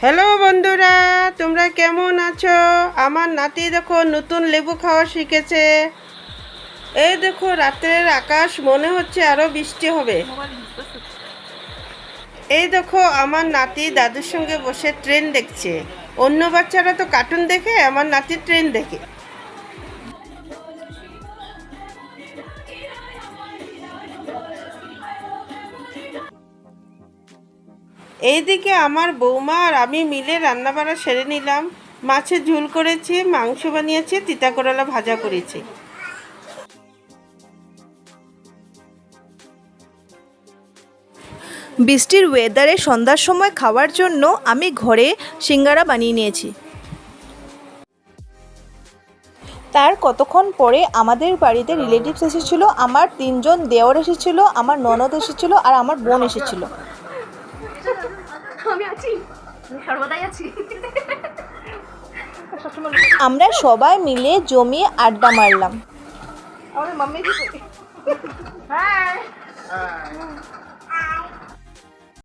Hello বন্ধুরা, তোমরা কেমন আছো? আমার নাতি দেখো নতুন লেবু খাওয়া শিখেছে। এই দেখো রাতের আকাশ মনে হচ্ছে আরো বৃষ্টি হবে। এই দেখো আমার নাতি দাদুর সঙ্গে বসে ট্রেন দেখছে। অন্য বাচ্চারা তো কার্টুন দেখে, আমার নাতি ট্রেন দেখে। এইদিকে আমার বৌমা আর আমি মিলে রান্নাবাড়া সেরে নিলাম। মাছের ঝোল করেছি, মাংস বানিয়েছি, তিতা করলা ভাজা করেছি। বৃষ্টির ওয়েদারে সন্ধ্যার সময় খাওয়ার জন্য আমি ঘরে সিঙ্গারা বানিয়ে নিয়েছি। তার কতক্ষণ পরে আমাদের বাড়িতে রিলেটিভস এসেছিলো। আমার 3জন দেওর এসেছিলো, আমার ননদ এসেছিলো আর আমার বোন এসেছিলো। আমরা সবাই মিলে জমিয়ে আড্ডা মারলাম।